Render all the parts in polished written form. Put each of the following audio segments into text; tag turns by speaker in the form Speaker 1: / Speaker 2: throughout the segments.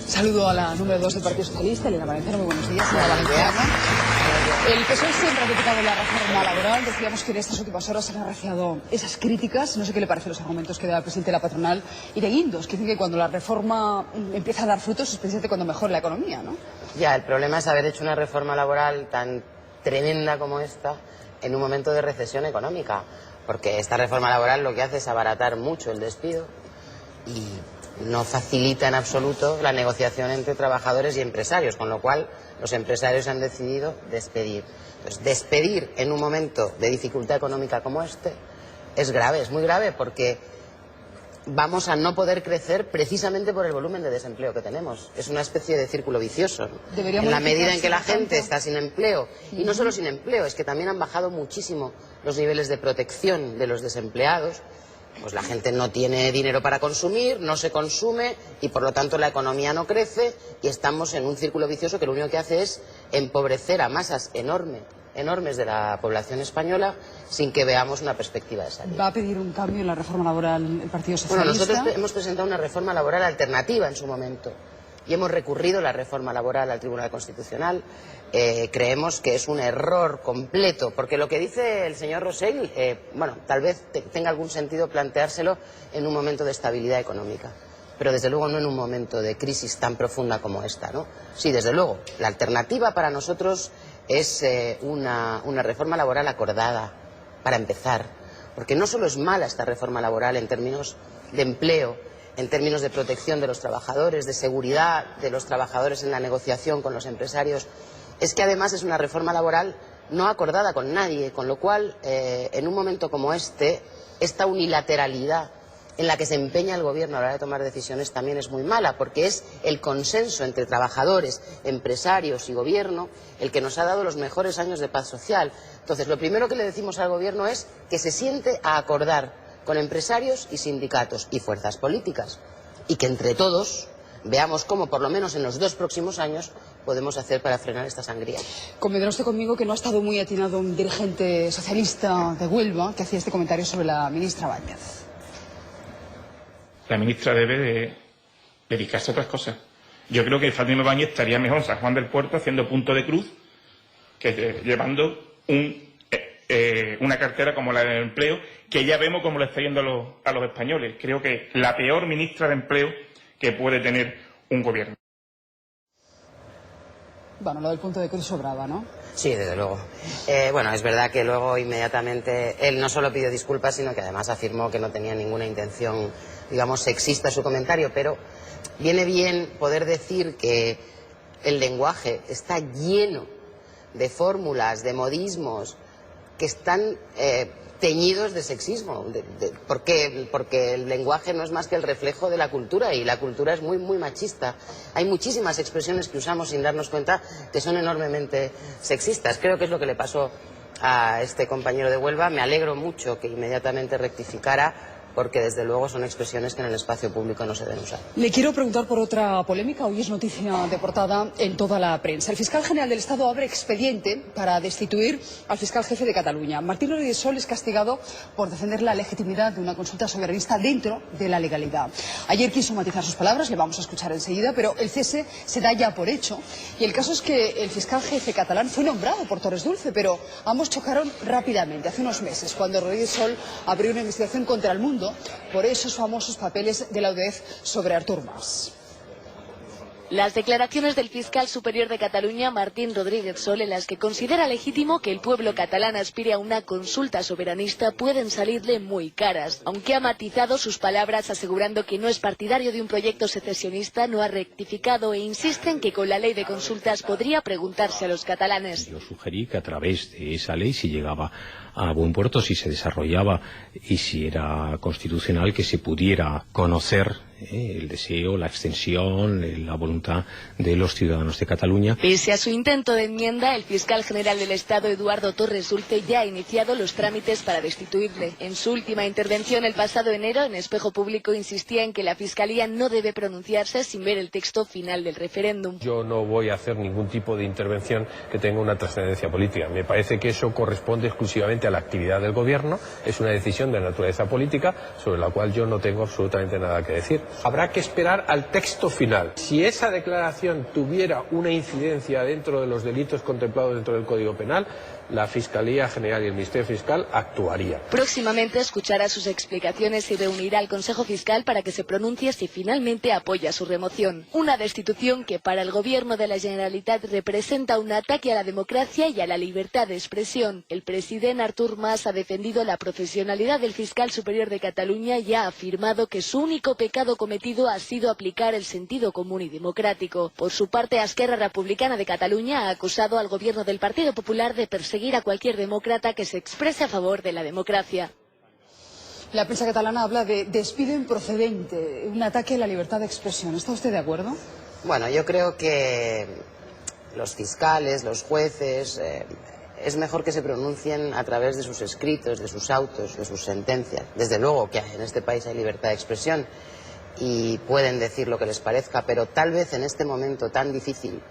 Speaker 1: Saludo a la número 2 del Partido Socialista, Elena Valenciano. Muy buenos días, señora Valenciano. El PSOE siempre ha criticado la reforma laboral. Decíamos que en estas últimas horas han arreciado esas críticas. No sé qué le parecen los argumentos que da el presidente de la patronal y de Guindos, que dicen que cuando la reforma empieza a dar frutos es precisamente cuando mejora la economía, ¿no?
Speaker 2: Ya, el problema es haber hecho una reforma laboral tan tremenda como esta en un momento de recesión económica, porque esta reforma laboral lo que hace es abaratar mucho el despido y no facilita en absoluto la negociación entre trabajadores y empresarios, con lo cual los empresarios han decidido despedir. Entonces, despedir en un momento de dificultad económica como este es grave, es muy grave, porque vamos a no poder crecer precisamente por el volumen de desempleo que tenemos. Es una especie de círculo vicioso, ¿no? En la medida en que la gente está sin empleo, y no solo sin empleo, es que también han bajado muchísimo los niveles de protección de los desempleados. Pues la gente no tiene dinero para consumir, no se consume y por lo tanto la economía no crece y estamos en un círculo vicioso que lo único que hace es empobrecer a masas enormes de la población española sin que veamos una perspectiva de salida.
Speaker 1: ¿Va a pedir un cambio en la reforma laboral el Partido Socialista?
Speaker 2: Bueno, nosotros hemos presentado una reforma laboral alternativa en su momento y hemos recurrido la reforma laboral al Tribunal Constitucional. Creemos que es un error completo, porque lo que dice el señor Rosell, bueno, tal vez tenga algún sentido planteárselo en un momento de estabilidad económica, pero desde luego no en un momento de crisis tan profunda como esta, ¿no? Sí, desde luego, la alternativa para nosotros es una reforma laboral acordada, para empezar, porque no solo es mala esta reforma laboral en términos de empleo, en términos de protección de los trabajadores, de seguridad de los trabajadores en la negociación con los empresarios, es que además es una reforma laboral no acordada con nadie, con lo cual, en un momento como este, esta unilateralidad en la que se empeña el gobierno a la hora de tomar decisiones también es muy mala, porque es el consenso entre trabajadores, empresarios y gobierno el que nos ha dado los mejores años de paz social. Entonces, lo primero que le decimos al gobierno es que se siente a acordar con empresarios y sindicatos y fuerzas políticas y que entre todos veamos cómo, por lo menos en los 2 próximos años, podemos hacer para frenar esta sangría.
Speaker 1: Convendrá usted conmigo que no ha estado muy atinado un dirigente socialista de Huelva que hacía este comentario sobre la ministra Báñez.
Speaker 3: La ministra debe de dedicarse a otras cosas. Yo creo que Fátima Báñez estaría mejor en San Juan del Puerto haciendo punto de cruz que llevando una cartera como la del empleo, que ya vemos cómo le está yendo a los españoles. Creo que la peor ministra de empleo que puede tener un gobierno.
Speaker 1: Bueno, lo del punto de cruz sobraba, ¿no?
Speaker 2: Sí, desde luego. Bueno, es verdad que luego inmediatamente él no solo pidió disculpas, sino que además afirmó que no tenía ninguna intención, digamos, sexista su comentario, pero viene bien poder decir que el lenguaje está lleno de fórmulas, de modismos que están teñidos de sexismo. ¿Por qué? Porque el lenguaje no es más que el reflejo de la cultura y la cultura es muy, muy machista. Hay muchísimas expresiones que usamos sin darnos cuenta que son enormemente sexistas. Creo que es lo que le pasó a este compañero de Huelva. Me alegro mucho que inmediatamente rectificara, porque desde luego son expresiones que en el espacio público no se deben usar.
Speaker 1: Le quiero preguntar por otra polémica. Hoy es noticia de portada en toda la prensa. El fiscal general del Estado abre expediente para destituir al fiscal jefe de Cataluña. Martín Rodríguez Sol es castigado por defender la legitimidad de una consulta soberanista dentro de la legalidad. Ayer quiso matizar sus palabras, le vamos a escuchar enseguida, pero el cese se da ya por hecho. Y el caso es que el fiscal jefe catalán fue nombrado por Torres Dulce, pero ambos chocaron rápidamente, hace unos meses, cuando Rodríguez Sol abrió una investigación contra el mundo por esos famosos papeles de la UDEF sobre Artur Mas.
Speaker 4: Las declaraciones del fiscal superior de Cataluña, Martín Rodríguez Sol, en las que considera legítimo que el pueblo catalán aspire a una consulta soberanista, pueden salirle muy caras. Aunque ha matizado sus palabras asegurando que no es partidario de un proyecto secesionista, no ha rectificado e insiste en que con la ley de consultas podría preguntarse a los catalanes.
Speaker 5: Yo sugerí que a través de esa ley, si llegaba a buen puerto, si se desarrollaba y si era constitucional, que se pudiera conocer el deseo, la extensión, la voluntad de los ciudadanos de Cataluña.
Speaker 4: Pese a su intento de enmienda, el fiscal general del Estado, Eduardo Torres Dulce, ya ha iniciado los trámites para destituirle. En su última intervención el pasado enero, en Espejo Público, insistía en que la Fiscalía no debe pronunciarse sin ver el texto final del referéndum.
Speaker 6: Yo no voy a hacer ningún tipo de intervención que tenga una trascendencia política. Me parece que eso corresponde exclusivamente a la actividad del Gobierno. Es una decisión de naturaleza política sobre la cual yo no tengo absolutamente nada que decir. Habrá que esperar al texto final. Si esa declaración tuviera una incidencia dentro de los delitos contemplados dentro del Código Penal, la Fiscalía General y el Ministerio Fiscal actuaría.
Speaker 4: Próximamente escuchará sus explicaciones y reunirá al Consejo Fiscal para que se pronuncie si finalmente apoya su remoción. Una destitución que para el Gobierno de la Generalitat representa un ataque a la democracia y a la libertad de expresión. El presidente Artur Mas ha defendido la profesionalidad del fiscal superior de Cataluña y ha afirmado que su único pecado cometido ha sido aplicar el sentido común y democrático. Por su parte, Esquerra Republicana de Cataluña ha acusado al Gobierno del Partido Popular de perseguir a cualquier demócrata que se exprese a favor de la democracia.
Speaker 1: La prensa catalana habla de despido improcedente, un ataque a la libertad de expresión. ¿Está usted de acuerdo?
Speaker 2: Bueno, yo creo que los fiscales, los jueces, es mejor que se pronuncien a través de sus escritos, de sus autos, de sus sentencias. Desde luego que en este país hay libertad de expresión y pueden decir lo que les parezca, pero tal vez en este momento tan difícil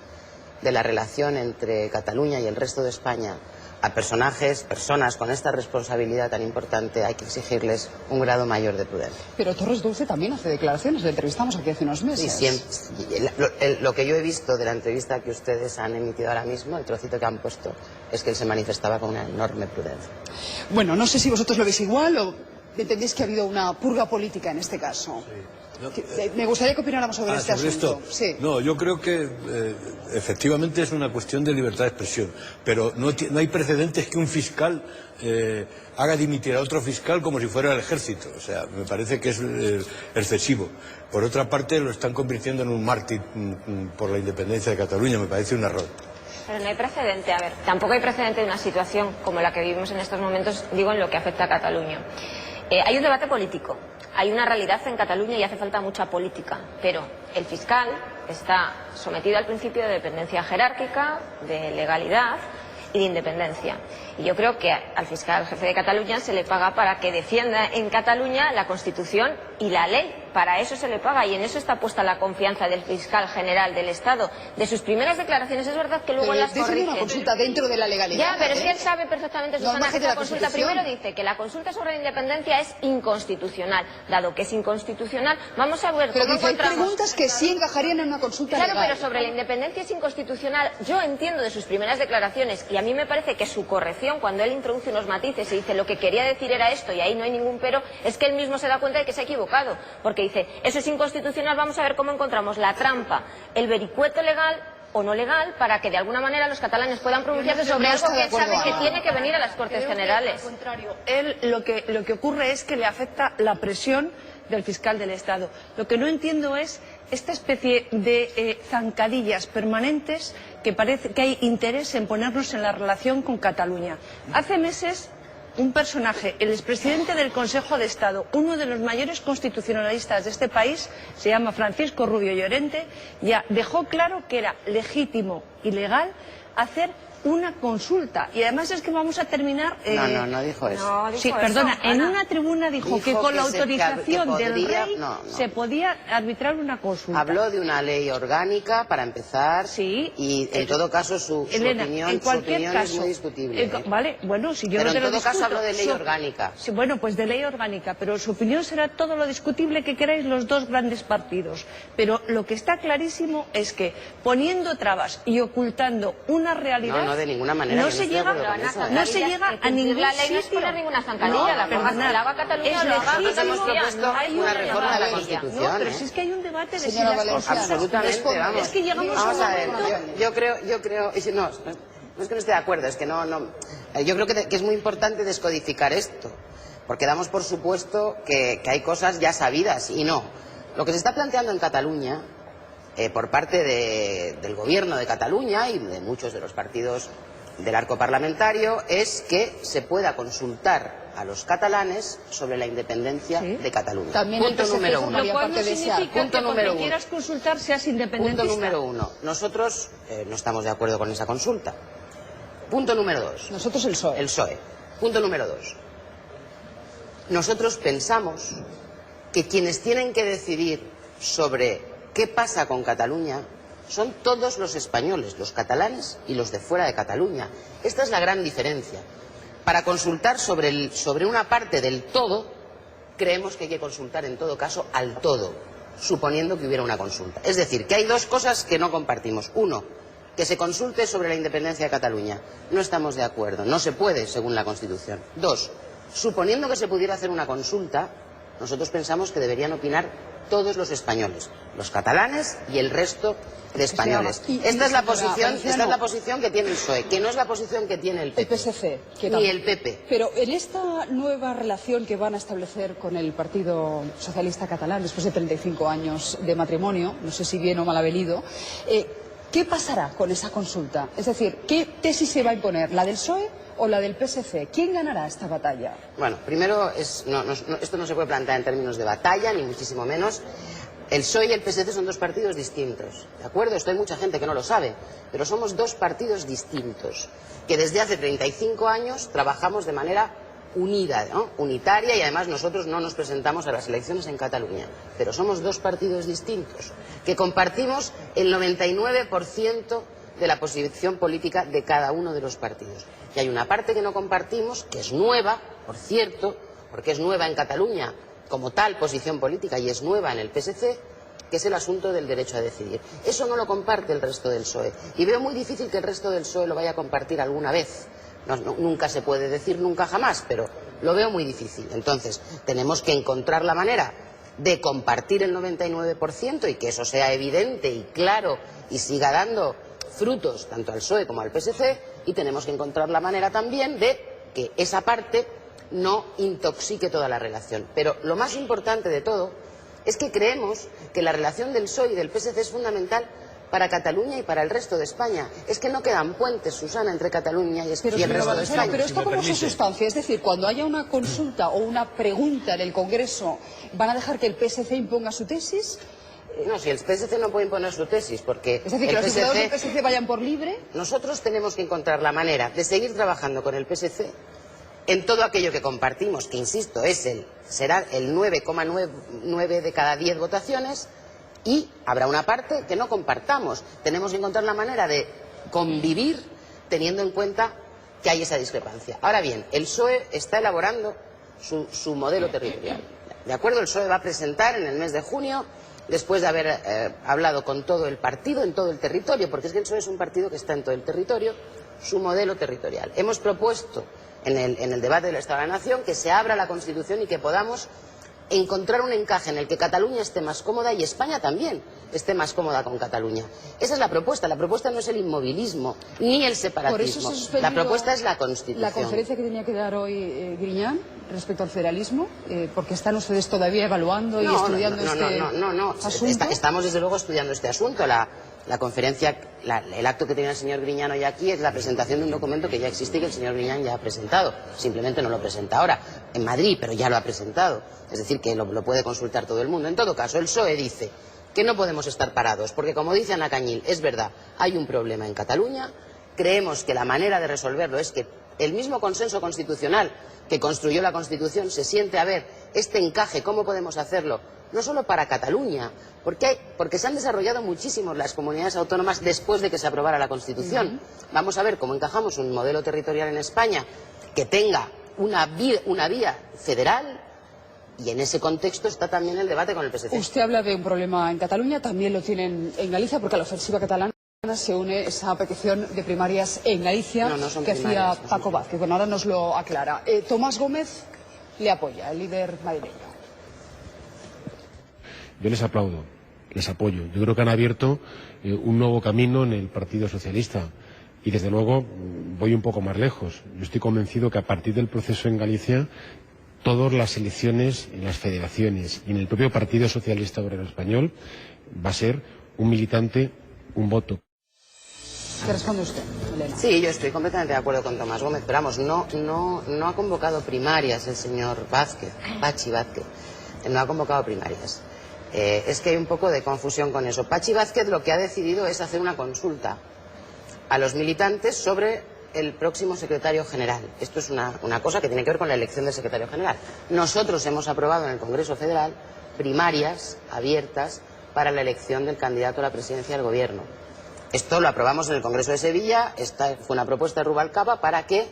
Speaker 2: de la relación entre Cataluña y el resto de España, a personas con esta responsabilidad tan importante hay que exigirles un grado mayor de prudencia.
Speaker 1: Pero Torres Dulce también hace declaraciones, le entrevistamos aquí hace unos meses.
Speaker 2: Lo que yo he visto de la entrevista que ustedes han emitido ahora mismo, el trocito que han puesto, es que él se manifestaba con una enorme prudencia.
Speaker 1: Bueno, no sé si vosotros lo veis igual o entendéis que ha habido una purga política en este caso. Sí. No, me gustaría que opináramos sobre este asunto. Sí.
Speaker 7: No, yo creo que efectivamente es una cuestión de libertad de expresión, pero no hay precedentes que un fiscal haga dimitir a otro fiscal como si fuera el ejército. O sea, me parece que es excesivo. Por otra parte, lo están convirtiendo en un mártir por la independencia de Cataluña. Me parece un error.
Speaker 8: Pero no hay precedente. A ver, tampoco hay precedente de una situación como la que vivimos en estos momentos, digo, en lo que afecta a Cataluña. Hay un debate político. Hay una realidad en Cataluña y hace falta mucha política, pero el fiscal está sometido al principio de dependencia jerárquica, de legalidad y de independencia. Y yo creo que al fiscal jefe de Cataluña se le paga para que defienda en Cataluña la Constitución y la ley. Para eso se le paga y en eso está puesta la confianza del fiscal general del Estado. De sus primeras declaraciones es verdad que luego las corrige.
Speaker 1: una consulta dentro de la legalidad.
Speaker 8: Ya, pero si él sabe perfectamente, Susana, que esa consulta primero dice que la consulta sobre la independencia es inconstitucional. Dado que es inconstitucional, vamos a ver
Speaker 1: cómo
Speaker 8: encontramos...
Speaker 1: Pero hay preguntas que sí encajarían en una consulta legal.
Speaker 8: Claro, pero sobre la independencia es inconstitucional. Yo entiendo de sus primeras declaraciones y a mí me parece que su corrección, cuando él introduce unos matices y dice lo que quería decir era esto y ahí no hay ningún pero, es que él mismo se da cuenta de que se ha equivocado. Porque dice, eso es inconstitucional, vamos a ver cómo encontramos la trampa, el vericueto legal o no legal, para que de alguna manera los catalanes puedan pronunciarse sobre algo que él sabe que tiene que venir a las Cortes Generales.
Speaker 9: Al contrario, él lo que ocurre es que le afecta la presión del fiscal del Estado. Lo que no entiendo es esta especie de zancadillas permanentes que parece que hay interés en ponernos en la relación con Cataluña. Hace meses un personaje, el expresidente del Consejo de Estado, uno de los mayores constitucionalistas de este país, se llama Francisco Rubio Llorente, ya dejó claro que era legítimo y legal hacer una consulta. Y además es que vamos a terminar...
Speaker 2: No dijo eso.
Speaker 8: No dijo
Speaker 9: sí,
Speaker 8: eso,
Speaker 9: perdona,
Speaker 8: Ana.
Speaker 9: en una tribuna dijo que con la autorización del rey
Speaker 2: no.
Speaker 9: se podía arbitrar una consulta.
Speaker 2: Habló de una ley orgánica para empezar,
Speaker 9: sí,
Speaker 2: y en todo caso su opinión es muy discutible.
Speaker 9: Vale, bueno, si yo
Speaker 2: pero
Speaker 9: no te
Speaker 2: en
Speaker 9: lo
Speaker 2: todo caso
Speaker 9: discuto,
Speaker 2: habló de ley orgánica.
Speaker 9: Sí, bueno, pues de ley orgánica, pero su opinión será todo lo discutible que queráis los dos grandes partidos. Pero lo que está clarísimo es que poniendo trabas y ocultando una realidad...
Speaker 2: No, de ninguna manera.
Speaker 9: No se llega a ningún
Speaker 8: la ley no es
Speaker 9: sitio.
Speaker 8: poner ninguna zancadilla, la pongas en el agua Cataluña, lo haga
Speaker 2: Nosotros hemos propuesto una reforma de la
Speaker 9: Constitución.
Speaker 2: Constitución.
Speaker 9: No, pero si es que hay un debate de si
Speaker 1: Señora
Speaker 9: las
Speaker 1: Valencia,
Speaker 9: cosas...
Speaker 2: Absolutamente, vamos.
Speaker 9: Es que llegamos
Speaker 2: Vamos a ver,
Speaker 9: momento...
Speaker 2: yo creo, no es que no esté de acuerdo, es que yo creo que es muy importante descodificar esto, porque damos por supuesto que hay cosas ya sabidas, y no. Lo que se está planteando en Cataluña, por parte del gobierno de Cataluña y de muchos de los partidos del arco parlamentario, es que se pueda consultar a los catalanes sobre la independencia de Cataluña.
Speaker 1: También
Speaker 2: punto número uno.
Speaker 9: Lo cual no significa que porque quieras consultar seas independentista.
Speaker 2: Punto número uno. Nosotros no estamos de acuerdo con esa consulta. Punto número dos.
Speaker 1: Nosotros el PSOE.
Speaker 2: El PSOE. Punto número dos. Nosotros pensamos que quienes tienen que decidir sobre qué pasa con Cataluña son todos los españoles, los catalanes y los de fuera de Cataluña. Esta es la gran diferencia. Para consultar sobre una parte del todo, creemos que hay que consultar en todo caso al todo. suponiendo que hubiera una consulta. Es decir, que hay dos cosas que no compartimos. Uno, que se consulte sobre la independencia de Cataluña. No estamos de acuerdo, no se puede según la Constitución. Dos, suponiendo que se pudiera hacer una consulta, nosotros pensamos que deberían opinar todos los españoles, los catalanes y el resto de españoles. Esta es la posición que tiene el PSOE, que no es la posición que tiene el PP.
Speaker 1: El PSC.
Speaker 2: Ni el PP.
Speaker 1: Pero en esta nueva relación que van a establecer con el Partido Socialista Catalán, después de 35 años de matrimonio, no sé si bien o mal avenido, ¿qué pasará con esa consulta? Es decir, ¿qué tesis se va a imponer? ¿La del PSOE o la del PSC? ¿Quién ganará esta batalla?
Speaker 2: Bueno, primero, esto no se puede plantear en términos de batalla, ni muchísimo menos. El PSOE y el PSC son dos partidos distintos, ¿de acuerdo? Esto hay mucha gente que no lo sabe, pero somos dos partidos distintos, que desde hace 35 años trabajamos de manera unida, ¿no? Unitaria, y además nosotros no nos presentamos a las elecciones en Cataluña, pero somos dos partidos distintos, que compartimos el 99% de la posición política de cada uno de los partidos. Y hay una parte que no compartimos, que es nueva, por cierto, porque es nueva en Cataluña como tal posición política y es nueva en el PSC, que es el asunto del derecho a decidir. Eso no lo comparte el resto del PSOE. Y veo muy difícil que el resto del PSOE lo vaya a compartir alguna vez. Nunca se puede decir nunca jamás, pero lo veo muy difícil. Entonces, tenemos que encontrar la manera de compartir el 99% y que eso sea evidente y claro y siga dando frutos tanto al PSOE como al PSC, y tenemos que encontrar la manera también de que esa parte no intoxique toda la relación. Pero lo más importante de todo es que creemos que la relación del PSOE y del PSC es fundamental para Cataluña y para el resto de España. Es que no quedan puentes, Susana, entre Cataluña y el resto de España.
Speaker 1: Pero esto como su sustancia, es decir, cuando haya una consulta o una pregunta en el Congreso, ¿van a dejar que el PSC imponga su tesis?
Speaker 2: No, si el PSC no puede imponer su tesis, porque
Speaker 1: es decir, que los diputados del PSC vayan por libre.
Speaker 2: Nosotros tenemos que encontrar la manera de seguir trabajando con el PSC en todo aquello que compartimos, que insisto, será el 9,9 de cada 10 votaciones, y habrá una parte que no compartamos. Tenemos que encontrar la manera de convivir teniendo en cuenta que hay esa discrepancia. Ahora bien, el PSOE está elaborando su modelo territorial. ¿De acuerdo? El PSOE va a presentar en el mes de junio, después de haber hablado con todo el partido en todo el territorio, porque es que el PSOE es un partido que está en todo el territorio, su modelo territorial. Hemos propuesto en el debate del Estado de la Nación que se abra la Constitución y que podamos encontrar un encaje en el que Cataluña esté más cómoda y España también esté más cómoda con Cataluña. Esa es la propuesta. La propuesta no es el inmovilismo ni el separatismo. La propuesta es la Constitución.
Speaker 1: La conferencia que tenía que dar hoy Griñán respecto al federalismo, porque están ustedes todavía evaluando y estudiando asunto.
Speaker 2: Estamos desde luego estudiando este asunto. La conferencia, el acto que tenía el señor Griñán hoy aquí es la presentación de un documento que ya existe y que el señor Griñán ya ha presentado. Simplemente no lo presenta ahora en Madrid, pero ya lo ha presentado. Es decir, que lo puede consultar todo el mundo. En todo caso, el PSOE dice que no podemos estar parados, porque como dice Ana Cañil, es verdad, hay un problema en Cataluña. Creemos que la manera de resolverlo es que el mismo consenso constitucional que construyó la Constitución se siente a ver este encaje, cómo podemos hacerlo, no solo para Cataluña, porque se han desarrollado muchísimo las comunidades autónomas después de que se aprobara la Constitución. Vamos a ver cómo encajamos un modelo territorial en España que tenga una vía federal, y en ese contexto está también el debate con el PSC.
Speaker 1: Usted habla de un problema en Cataluña, también lo tienen en Galicia, porque a la ofensiva catalana se une esa petición de primarias en Galicia que hacía Paco Vázquez. Bueno, ahora nos lo aclara. Tomás Gómez le apoya, el líder madrileño.
Speaker 6: Yo les aplaudo, les apoyo. Yo creo que han abierto un nuevo camino en el Partido Socialista. Y desde luego voy un poco más lejos. Yo estoy convencido que a partir del proceso en Galicia, todas las elecciones en las federaciones y en el propio Partido Socialista Obrero Español va a ser un militante, un voto.
Speaker 1: ¿Qué responde usted, Elena?
Speaker 2: Sí, yo estoy completamente de acuerdo con Tomás Gómez, pero vamos, no ha convocado primarias el señor Vázquez, Pachi Vázquez, no ha convocado primarias. Es que hay un poco de confusión con eso. Pachi Vázquez lo que ha decidido es hacer una consulta a los militantes sobre el próximo secretario general. Esto es una cosa que tiene que ver con la elección del secretario general. Nosotros hemos aprobado en el Congreso Federal primarias abiertas para la elección del candidato a la presidencia del Gobierno. Esto lo aprobamos en el Congreso de Sevilla. Esta fue una propuesta de Rubalcaba para que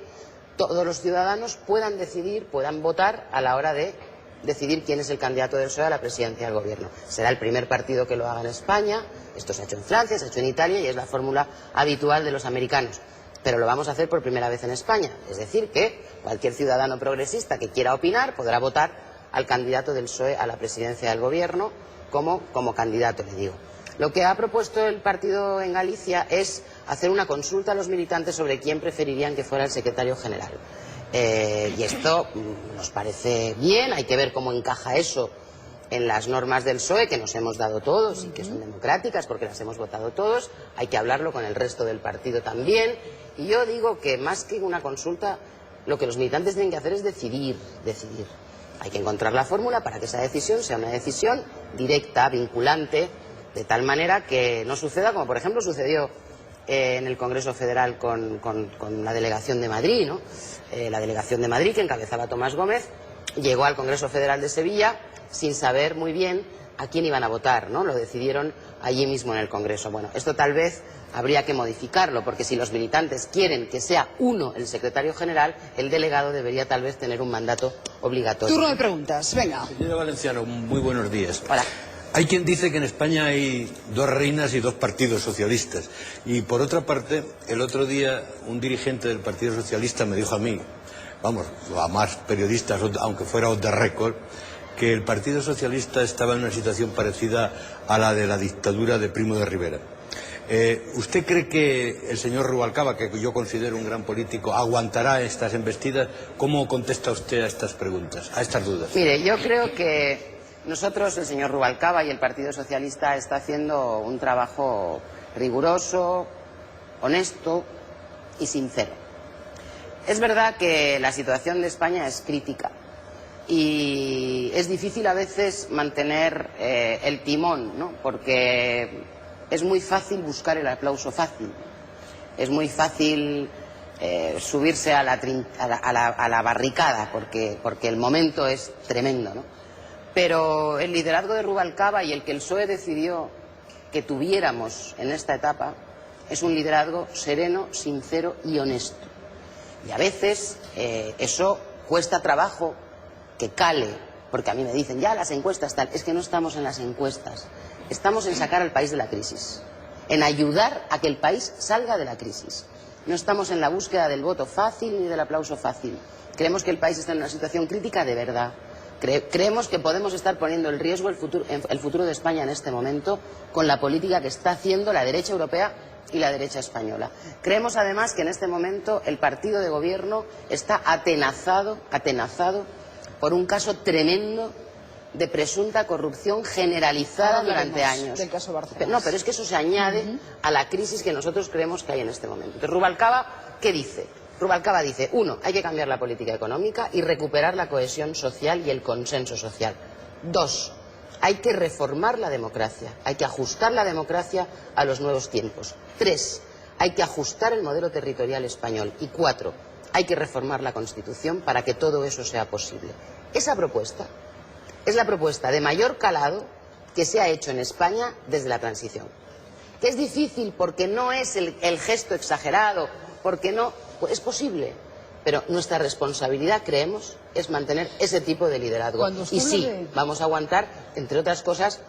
Speaker 2: todos los ciudadanos puedan decidir, puedan votar a la hora de decidir quién es el candidato del PSOE a la presidencia del gobierno. Será el primer partido que lo haga en España, esto se ha hecho en Francia, se ha hecho en Italia y es la fórmula habitual de los americanos. Pero lo vamos a hacer por primera vez en España, es decir, que cualquier ciudadano progresista que quiera opinar podrá votar al candidato del PSOE a la presidencia del gobierno como candidato, le digo. Lo que ha propuesto el partido en Galicia es hacer una consulta a los militantes sobre quién preferirían que fuera el secretario general. Y esto nos parece bien, hay que ver cómo encaja eso en las normas del PSOE, que nos hemos dado todos y que son democráticas porque las hemos votado todos. Hay que hablarlo con el resto del partido también. Y yo digo que más que una consulta, lo que los militantes tienen que hacer es decidir. Hay que encontrar la fórmula para que esa decisión sea una decisión directa, vinculante, de tal manera que no suceda como por ejemplo sucedió en el Congreso Federal con la delegación de Madrid, ¿no? La delegación de Madrid que encabezaba Tomás Gómez llegó al Congreso Federal de Sevilla sin saber muy bien a quién iban a votar, ¿no? Lo decidieron allí mismo en el Congreso. Bueno, esto tal vez habría que modificarlo, porque si los militantes quieren que sea uno el secretario general, el delegado debería tal vez tener un mandato obligatorio.
Speaker 1: Turno de preguntas, venga.
Speaker 7: Señora Valenciano, muy buenos días.
Speaker 2: Hola.
Speaker 7: Hay quien dice que en España hay dos reinas y dos partidos socialistas. Y por otra parte, el otro día un dirigente del Partido Socialista me dijo a mí, vamos, a más periodistas, aunque fuera off the record, que el Partido Socialista estaba en una situación parecida a la de la dictadura de Primo de Rivera. ¿Usted cree que el señor Rubalcaba, que yo considero un gran político, aguantará estas embestidas? ¿Cómo contesta usted a estas preguntas, a estas dudas?
Speaker 2: Mire, yo creo que nosotros, el señor Rubalcaba y el Partido Socialista está haciendo un trabajo riguroso, honesto y sincero. Es verdad que la situación de España es crítica y es difícil a veces mantener el timón, ¿no? Porque es muy fácil buscar el aplauso fácil, es muy fácil subirse a la barricada porque el momento es tremendo, ¿no? Pero el liderazgo de Rubalcaba y el que el PSOE decidió que tuviéramos en esta etapa es un liderazgo sereno, sincero y honesto. Y a veces eso cuesta trabajo que cale, porque a mí me dicen, ya las encuestas tal, es que no estamos en las encuestas, estamos en sacar al país de la crisis, en ayudar a que el país salga de la crisis. No estamos en la búsqueda del voto fácil ni del aplauso fácil. Creemos que el país está en una situación crítica de verdad. Creemos que podemos estar poniendo en riesgo el futuro de España en este momento con la política que está haciendo la derecha europea y la derecha española. Creemos además que en este momento el partido de gobierno está atenazado por un caso tremendo de presunta corrupción generalizada durante años.
Speaker 1: Del caso Bárcenas.
Speaker 2: No, pero es que eso se añade a la crisis que nosotros creemos que hay en este momento. Entonces, Rubalcaba, ¿qué dice? Rubalcaba dice, uno, hay que cambiar la política económica y recuperar la cohesión social y el consenso social. Dos, hay que reformar la democracia, hay que ajustar la democracia a los nuevos tiempos. Tres, hay que ajustar el modelo territorial español. Y cuatro, hay que reformar la Constitución para que todo eso sea posible. Esa propuesta es la propuesta de mayor calado que se ha hecho en España desde la transición. Que es difícil porque no es el gesto exagerado, porque no... Pues es posible, pero nuestra responsabilidad, creemos, es mantener ese tipo de liderazgo. Y sí, vamos a aguantar, entre otras cosas,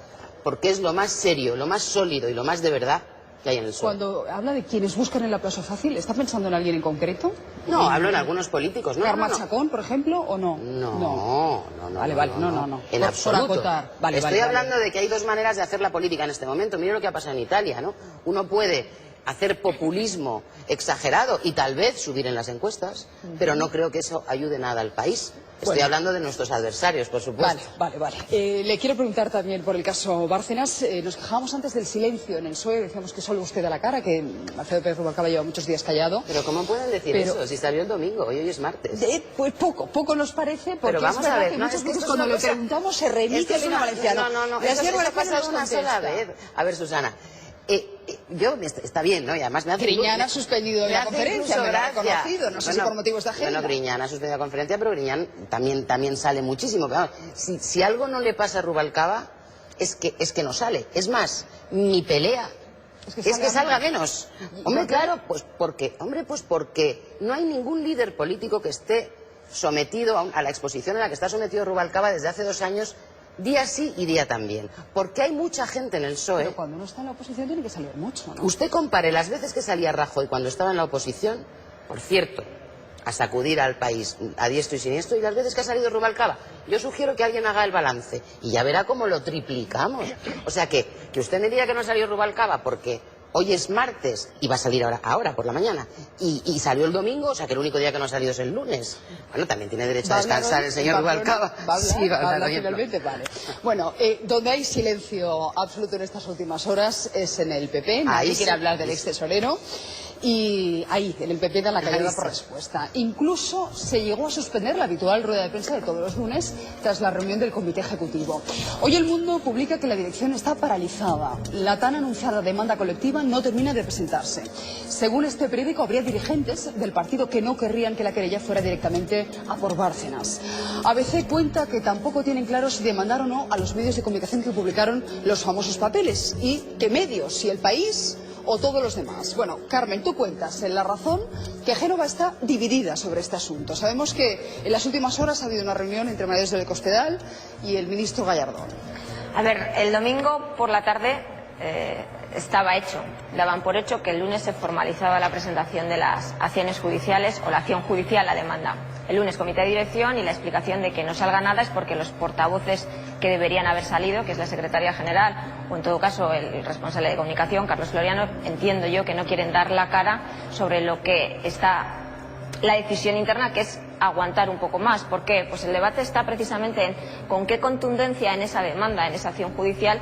Speaker 2: porque es lo más serio, lo más sólido y lo más de verdad que hay en el PSOE.
Speaker 1: Cuando habla de quienes buscan el aplauso fácil, ¿está pensando en alguien en concreto?
Speaker 2: No, hablo en algunos políticos.
Speaker 1: ¿Carme Chacón, por ejemplo, o no?
Speaker 2: No.
Speaker 1: Vale, no.
Speaker 2: En absoluto. Estoy hablando de que hay dos maneras de hacer la política en este momento. Mire lo que ha pasado en Italia, ¿no? Uno puede hacer populismo exagerado y tal vez subir en las encuestas, pero no creo que eso ayude nada al país. Estoy hablando de nuestros adversarios, por supuesto.
Speaker 1: Vale. Le quiero preguntar también por el caso Bárcenas. Nos quejábamos antes del silencio en el PSOE, decíamos que solo usted da la cara, que Alfredo Pérez Rubalcaba lleva muchos días callado.
Speaker 2: Pero ¿cómo pueden decir eso? Si salió el domingo, hoy es martes.
Speaker 1: Pues poco nos parece, porque
Speaker 2: pero vamos
Speaker 1: es
Speaker 2: a ver,
Speaker 1: que muchas veces cuando le preguntamos se remite a Elena Valenciano.
Speaker 2: No, eso ha pasado una sola vez. A ver, Susana. Está bien, ¿no? Y además me hace...
Speaker 1: Griñán ha suspendido la conferencia, me lo ha reconocido, no sé si por motivos de agenda.
Speaker 2: Bueno, Griñán ha suspendido la conferencia, pero Griñán también sale muchísimo. Pero, si algo no le pasa a Rubalcaba, es que no sale. Es más, mi pelea es que salga menos. Hombre, claro, pues porque no hay ningún líder político que esté sometido a la exposición a la que está sometido Rubalcaba desde hace 2 años, día sí y día también. Porque hay mucha gente en el PSOE...
Speaker 1: Pero cuando uno está en la oposición tiene que salir mucho, ¿no?
Speaker 2: Usted compare las veces que salía Rajoy cuando estaba en la oposición, por cierto, a sacudir al país a diestro y siniestro, y las veces que ha salido Rubalcaba. Yo sugiero que alguien haga el balance y ya verá cómo lo triplicamos. O sea que usted me diga que no salió Rubalcaba porque hoy es martes y va a salir ahora por la mañana, y salió el domingo, o sea que el único día que no ha salido es el lunes. Bueno, también tiene derecho a descansar el señor Rubalcaba.
Speaker 1: Sí, va a hablar finalmente, vale. Bueno, donde hay silencio absoluto en estas últimas horas es en el PP. Nadie quiere hablar del ex tesorero. Y ahí, en el PP, dan la callada por respuesta. Incluso se llegó a suspender la habitual rueda de prensa de todos los lunes tras la reunión del Comité Ejecutivo. Hoy El Mundo publica que la dirección está paralizada. La tan anunciada demanda colectiva no termina de presentarse. Según este periódico, habría dirigentes del partido que no querrían que la querella fuera directamente a por Bárcenas. ABC cuenta que tampoco tienen claro si demandar o no a los medios de comunicación que publicaron los famosos papeles. ¿Y qué medios? ¿Si El País o todos los demás? Bueno, Carmen, tú cuentas en La Razón que Génova está dividida sobre este asunto. Sabemos que en las últimas horas ha habido una reunión entre María del Cospedal y el ministro Gallardón.
Speaker 8: A ver, el domingo por la tarde estaba hecho. Daban por hecho que el lunes se formalizaba la presentación de las acciones judiciales o la acción judicial, la demanda. El lunes comité de dirección, y la explicación de que no salga nada es porque los portavoces que deberían haber salido, que es la secretaria general o en todo caso el responsable de comunicación, Carlos Floriano, entiendo yo que no quieren dar la cara sobre lo que está la decisión interna, que es aguantar un poco más. ¿Por qué? Pues el debate está precisamente en con qué contundencia en esa demanda, en esa acción judicial,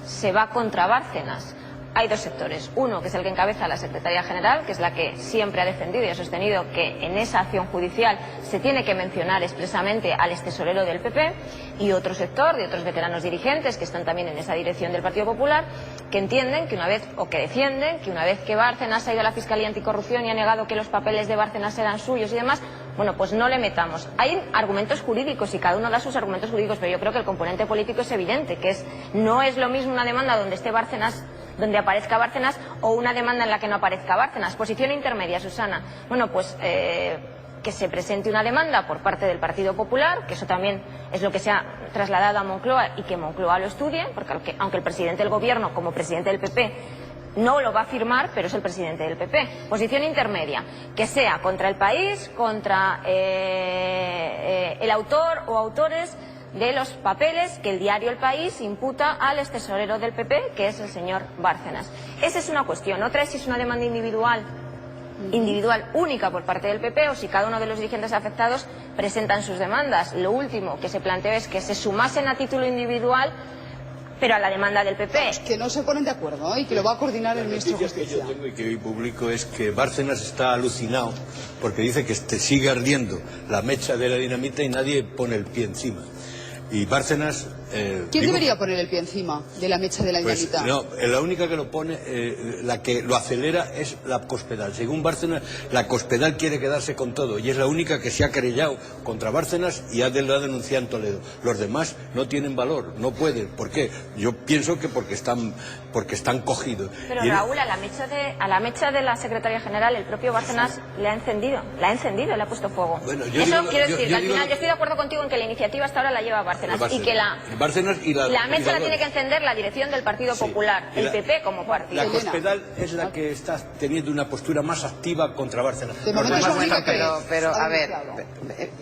Speaker 8: se va contra Bárcenas. Hay dos sectores. Uno, que es el que encabeza la secretaria general, que es la que siempre ha defendido y ha sostenido que en esa acción judicial se tiene que mencionar expresamente al extesorero del PP, y otro sector de otros veteranos dirigentes que están también en esa dirección del Partido Popular, que entienden que una vez, o que defienden que una vez que Bárcenas ha ido a la Fiscalía Anticorrupción y ha negado que los papeles de Bárcenas eran suyos y demás, bueno, pues no le metamos. Hay argumentos jurídicos y cada uno da sus argumentos jurídicos, pero yo creo que el componente político es evidente, que no es lo mismo una demanda donde esté Bárcenas, donde aparezca Bárcenas, o una demanda en la que no aparezca Bárcenas. Posición intermedia, Susana. Bueno, pues que se presente una demanda por parte del Partido Popular, que eso también es lo que se ha trasladado a Moncloa, y que Moncloa lo estudie, porque aunque el presidente del Gobierno, como presidente del PP, no lo va a firmar, pero es el presidente del PP. Posición intermedia, que sea contra el país, contra el autor o autores de los papeles que el diario El País imputa al extesorero del PP, que es el señor Bárcenas. Esa es una cuestión. Otra es si es una demanda individual única por parte del PP, o si cada uno de los dirigentes afectados presentan sus demandas. Lo último que se planteó es que se sumasen a título individual, pero a la demanda del PP.
Speaker 1: Vamos, que no se ponen de acuerdo, ¿eh? Y que lo va a coordinar el ministro de Justicia.
Speaker 7: La noticia que yo tengo y que hoy publico es que Bárcenas está alucinado porque dice que sigue ardiendo la mecha de la dinamita y nadie pone el pie encima. Y Bárcenas...
Speaker 1: ¿Quién debería poner el pie encima de la mecha de la dinamita?
Speaker 7: No, la única que lo pone, la que lo acelera es la Cospedal. Según Bárcenas, la Cospedal quiere quedarse con todo y es la única que se ha querellado contra Bárcenas y lo ha denunciado en Toledo. Los demás no tienen valor, no pueden. ¿Por qué? Yo pienso que porque están cogidos.
Speaker 8: Pero Raúl, a la mecha de la secretaria general, el propio Bárcenas le ha encendido, le ha puesto fuego. Bueno, quiero decir que al final yo estoy de acuerdo contigo en que la iniciativa hasta ahora la lleva Bárcenas y que la mecha la tiene que encender la dirección del Partido Popular, el PP como partido.
Speaker 7: La Cospedal es la que está teniendo una postura más activa contra Bárcenas.
Speaker 2: Pero a ver,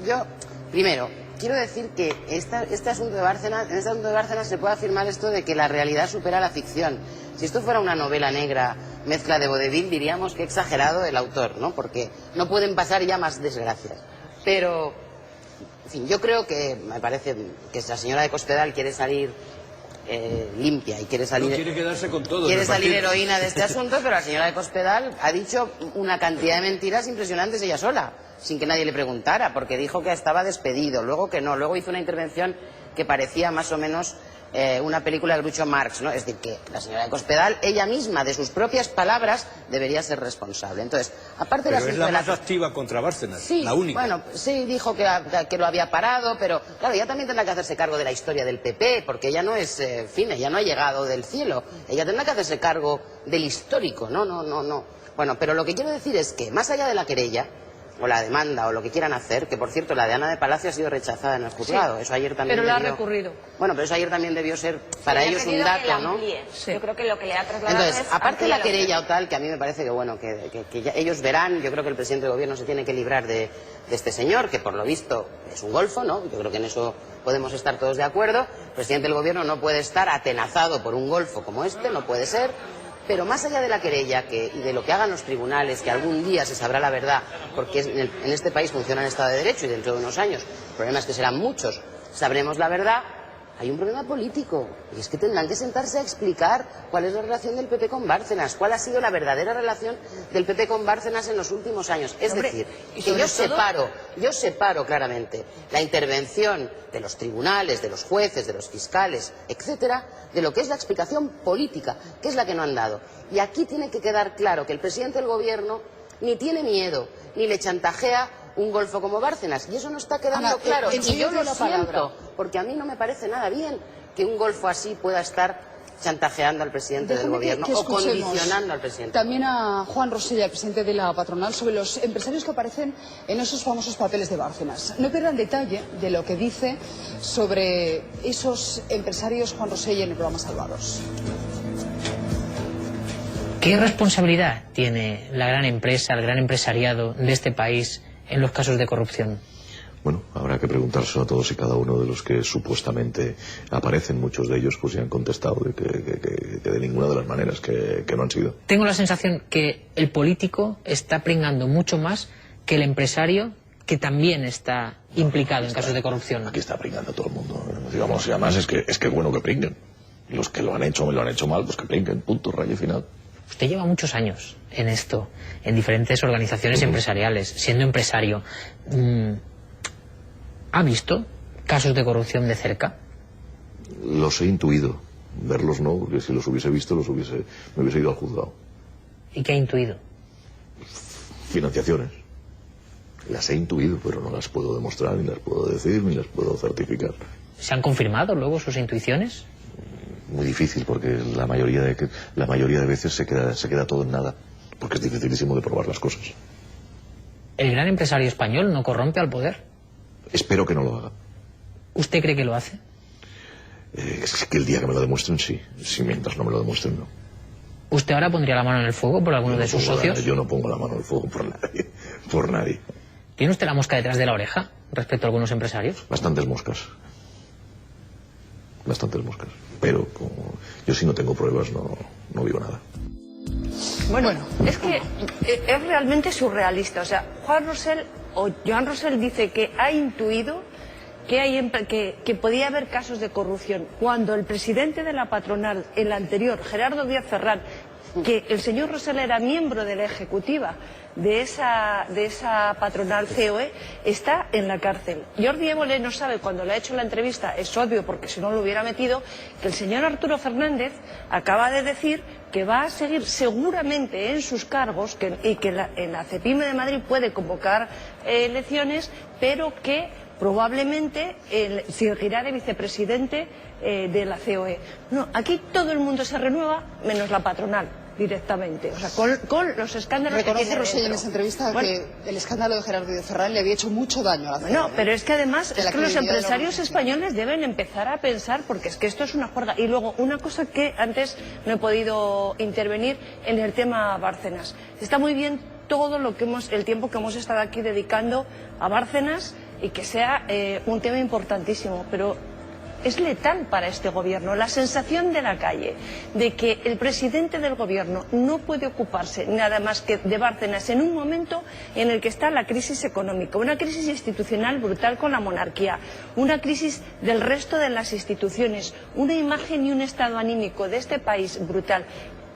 Speaker 2: yo primero quiero decir que este asunto de Bárcenas se puede afirmar esto de que la realidad supera la ficción. Si esto fuera una novela negra, mezcla de vodevil, diríamos que exagerado el autor, ¿no? Porque no pueden pasar ya más desgracias. Pero, en fin, yo creo que me parece que la señora de Cospedal quiere salir limpia y quiere salir...
Speaker 7: No quiere quedarse con todo.
Speaker 2: Quiere salir heroína de este asunto, pero la señora de Cospedal ha dicho una cantidad de mentiras impresionantes ella sola, sin que nadie le preguntara, porque dijo que estaba despedido, luego que no, luego hizo una intervención que parecía más o menos una película de Groucho Marx, ¿no? Es decir, que la señora de Cospedal, ella misma, de sus propias palabras, debería ser responsable. Entonces, aparte
Speaker 7: pero
Speaker 2: de
Speaker 7: es la más activa contra Bárcenas,
Speaker 2: sí,
Speaker 7: la única.
Speaker 2: Bueno, sí, dijo que lo había parado, pero claro, ella también tendrá que hacerse cargo de la historia del PP, porque ella no es, ella no ha llegado del cielo, ella tendrá que hacerse cargo del histórico, no. Bueno, pero lo que quiero decir es que, más allá de la querella, o la demanda o lo que quieran hacer, que por cierto la de Ana de Palacio ha sido rechazada en el juzgado,
Speaker 9: Sí,
Speaker 2: eso ayer también
Speaker 9: pero la ha
Speaker 2: debió...
Speaker 9: recurrido.
Speaker 2: Bueno, pero eso ayer también debió ser para ellos un dato, ¿no?
Speaker 8: Sí. Yo creo que lo que le ha trasladado
Speaker 2: Entonces,
Speaker 8: es
Speaker 2: aparte de la
Speaker 8: amplía
Speaker 2: querella o tal, que a mí me parece que bueno, que ya ellos verán, yo creo que el presidente del gobierno se tiene que librar de este señor, que por lo visto es un golfo, ¿no? Yo creo que en eso podemos estar todos de acuerdo. El presidente del gobierno no puede estar atenazado por un golfo como este, no puede ser. Pero más allá de la querella y de lo que hagan los tribunales, que algún día se sabrá la verdad, porque en este país funciona el Estado de Derecho y dentro de unos años, el problema es que serán muchos, sabremos la verdad. Hay un problema político, y es que tendrán que sentarse a explicar cuál es la relación del PP con Bárcenas, cuál ha sido la verdadera relación del PP con Bárcenas en los últimos años. Es decir, que yo separo claramente la intervención de los tribunales, de los jueces, de los fiscales, etcétera, de lo que es la explicación política, que es la que no han dado. Y aquí tiene que quedar claro que el presidente del gobierno ni tiene miedo, ni le chantajea un golfo como Bárcenas, y eso no está quedando
Speaker 1: Ana,
Speaker 2: claro, y yo lo
Speaker 1: la
Speaker 2: siento,
Speaker 1: palabra.
Speaker 2: porque a mí no me parece nada bien que un golfo así pueda estar chantajeando al presidente del gobierno o condicionando al presidente.
Speaker 1: También a Juan Rosella, el presidente de la patronal, sobre los empresarios que aparecen en esos famosos papeles de Bárcenas. No pierdan detalle de lo que dice sobre esos empresarios Juan Rosella en el programa Salvados.
Speaker 10: ¿Qué responsabilidad tiene la gran empresa, el gran empresariado de este país en los casos de corrupción?
Speaker 11: Bueno, habrá que preguntárselo a todos y cada uno de los que supuestamente aparecen. Muchos de ellos pues ya han contestado de que de ninguna de las maneras que no han sido.
Speaker 10: Tengo la sensación que el político está pringando mucho más que el empresario, que también está implicado en casos de corrupción.
Speaker 11: Aquí está pringando todo el mundo. Digamos, y además es que es bueno que pringuen. Los que lo han hecho mal, pues que pringuen, punto, rayo final.
Speaker 10: Usted lleva muchos años en esto, en diferentes organizaciones empresariales, siendo empresario. ¿Ha visto casos de corrupción de cerca?
Speaker 11: Los he intuido. Verlos no, porque si los hubiese visto me hubiese ido al juzgado.
Speaker 10: ¿Y qué ha intuido?
Speaker 11: Financiaciones. Las he intuido, pero no las puedo demostrar, ni las puedo decir, ni las puedo certificar.
Speaker 10: ¿Se han confirmado luego sus intuiciones?
Speaker 11: Muy difícil, porque la mayoría de veces se queda todo en nada, porque es dificilísimo de probar las cosas.
Speaker 10: ¿El gran empresario español no corrompe al poder?
Speaker 11: Espero que no lo haga.
Speaker 10: ¿Usted cree que lo hace?
Speaker 11: Es que el día que me lo demuestren, sí. Si mientras no me lo demuestren, no.
Speaker 10: ¿Usted ahora pondría la mano en el fuego por alguno de sus socios?
Speaker 11: Yo no pongo la mano en el fuego por nadie. Por nadie.
Speaker 10: ¿Tiene usted la mosca detrás de la oreja respecto a algunos empresarios?
Speaker 11: Bastantes moscas. Bastantes moscas. Pero como yo si no tengo pruebas no digo nada.
Speaker 9: Bueno, es que es realmente surrealista. O sea, Joan Rosell dice que ha intuido que podía haber casos de corrupción, cuando el presidente de la patronal, el anterior, Gerardo Díaz Ferrán, que el señor Rosell era miembro de la ejecutiva de esa patronal COE, está en la cárcel. Jordi Évole no sabe, cuando le ha hecho la entrevista, es obvio porque si no lo hubiera metido, que el señor Arturo Fernández acaba de decir que va a seguir seguramente en sus cargos y que en la CEPIME de Madrid puede convocar elecciones, pero que probablemente seguirá de vicepresidente de la COE. No, aquí todo el mundo se renueva, menos la patronal, directamente. O sea, con los escándalos que tiene
Speaker 1: Reconoce Rosell en esa entrevista que el escándalo de Gerardo Díaz Ferrán le había hecho mucho daño a la COE.
Speaker 9: No, pero es que además los empresarios españoles deben empezar a pensar, porque es que esto es una juerga. Y luego, una cosa que antes no he podido intervenir en el tema Bárcenas. Está muy bien todo el tiempo que hemos estado aquí dedicando a Bárcenas y que sea un tema importantísimo, pero es letal para este gobierno. La sensación de la calle de que el presidente del gobierno no puede ocuparse nada más que de Bárcenas en un momento en el que está la crisis económica, una crisis institucional brutal con la monarquía, una crisis del resto de las instituciones, una imagen y un estado anímico de este país brutal.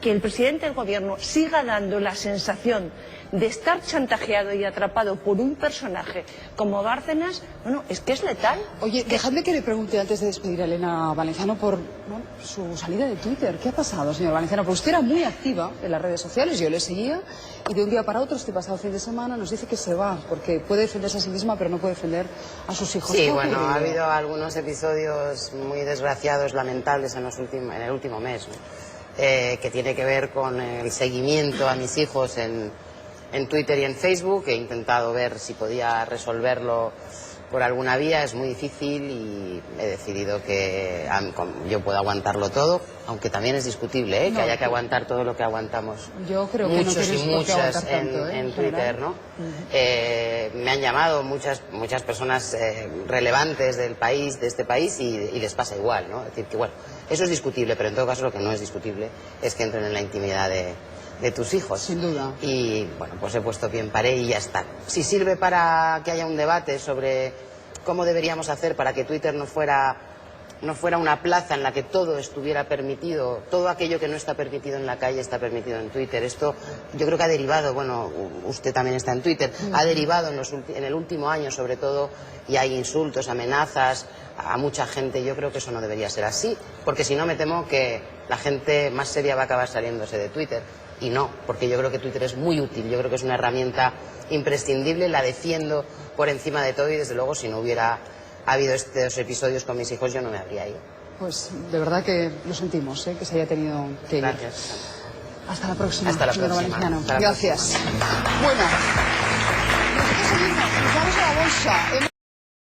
Speaker 9: Que el presidente del gobierno siga dando la sensación de estar chantajeado y atrapado por un personaje como Bárcenas, bueno, es que es letal.
Speaker 1: Oye, dejadme que le pregunte antes de despedir a Elena Valenciano por su salida de Twitter. ¿Qué ha pasado, señor Valenciano? Porque usted era muy activa en las redes sociales, yo le seguía, y de un día para otro, este pasado fin de semana, nos dice que se va, porque puede defenderse a sí misma, pero no puede defender a sus hijos.
Speaker 2: Sí, bueno, ha habido algunos episodios muy desgraciados, lamentables en el último mes, ¿no? Que tiene que ver con el seguimiento a mis hijos en en Twitter y en Facebook. He intentado ver si podía resolverlo por alguna vía, es muy difícil y he decidido que yo puedo aguantarlo todo, aunque también es discutible, que haya que aguantar todo lo que aguantamos.
Speaker 1: Yo creo que
Speaker 2: muchos
Speaker 1: no tienes
Speaker 2: y
Speaker 1: por qué
Speaker 2: muchas
Speaker 1: aguantar tanto,
Speaker 2: en Twitter, ¿no? Me han llamado muchas personas relevantes del país, de este país, y les pasa igual, ¿no? Es decir, que bueno, eso es discutible, pero en todo caso lo que no es discutible es que entren en la intimidad de tus hijos.
Speaker 1: Sin duda.
Speaker 2: Y bueno, pues he puesto pie en pared y ya está. Si sirve para que haya un debate sobre cómo deberíamos hacer para que Twitter no fuera una plaza en la que todo estuviera permitido, todo aquello que no está permitido en la calle está permitido en Twitter. Esto yo creo que ha derivado, bueno, usted también está en Twitter, ha derivado en el último año sobre todo, y hay insultos, amenazas a mucha gente. Yo creo que eso no debería ser así, porque si no me temo que la gente más seria va a acabar saliéndose de Twitter. Y no, porque yo creo que Twitter es muy útil, yo creo que es una herramienta imprescindible, la defiendo por encima de todo y desde luego si no hubiera habido estos episodios con mis hijos yo no me habría ido.
Speaker 1: Pues de verdad que lo sentimos, que se haya tenido que ir.
Speaker 2: Gracias.
Speaker 1: Hasta la próxima.
Speaker 2: Hasta la
Speaker 1: señora
Speaker 2: próxima.
Speaker 1: Valenciano.
Speaker 2: Hasta la
Speaker 1: Gracias.
Speaker 2: próxima.
Speaker 1: Bueno, nosotros seguimos, nos vamos a la bolsa.